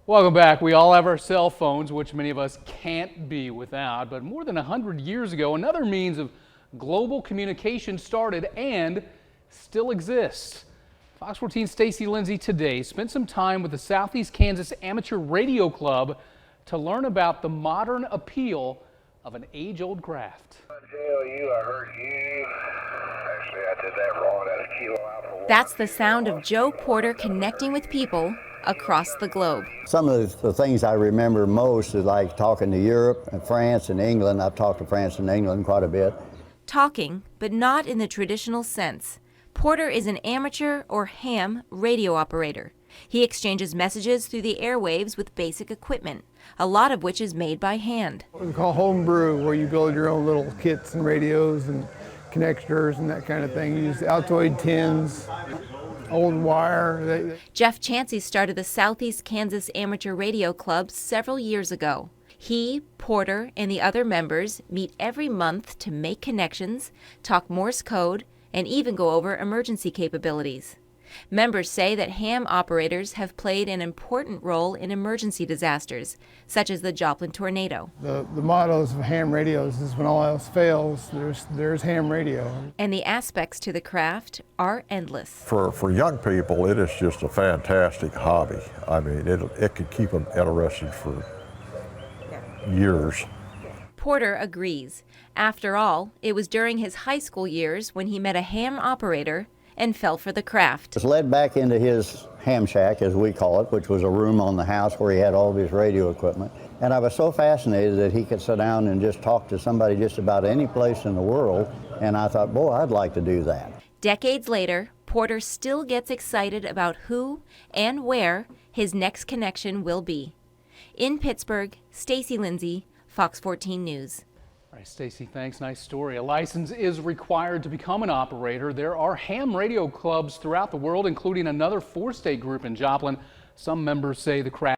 Welcome back. We all have our cell phones, which many of us can't be without. But more than 100 years ago, another means of global communication started and still exists. Fox 14's Stacy Lindsay today spent some time with the Southeast Kansas Amateur Radio Club to learn about the modern appeal of an age-old craft. I heard you. Actually, I did that wrong. That's a kilo out for one. That's the sound of Joe Porter connecting with people across the globe. Some of the things I remember most is like talking to Europe and France and England. I've talked to France and England quite a bit. Talking, but not in the traditional sense. Porter is an amateur or ham radio operator. He exchanges messages through the airwaves with basic equipment, a lot of which is made by hand. What we call homebrew, where you build your own little kits and radios and connectors and that kind of thing. You use Altoid tins, old wire. Jeff Chansey started the Southeast Kansas Amateur Radio Club several years ago. He, Porter, and the other members meet every month to make connections, talk Morse code, and even go over emergency capabilities. Members say that ham operators have played an important role in emergency disasters, such as the Joplin tornado. The mottos of ham radios is when all else fails, there's ham radio. And the aspects to the craft are endless. For young people, it is just a fantastic hobby. I mean, it could keep them interested for years. Porter agrees. After all, it was during his high school years when he met a ham operator and fell for the craft. I was led back into his ham shack, as we call it, which was a room on the house where he had all of his radio equipment. And I was so fascinated that he could sit down and just talk to somebody just about any place in the world. And I thought, boy, I'd like to do that. Decades later, Porter still gets excited about who and where his next connection will be. In Pittsburgh, Stacy Lindsay, Fox 14 News. All right, Stacy, thanks. Nice story. A license is required to become an operator. There are ham radio clubs throughout the world, including another 4-state group in Joplin. Some members say the craft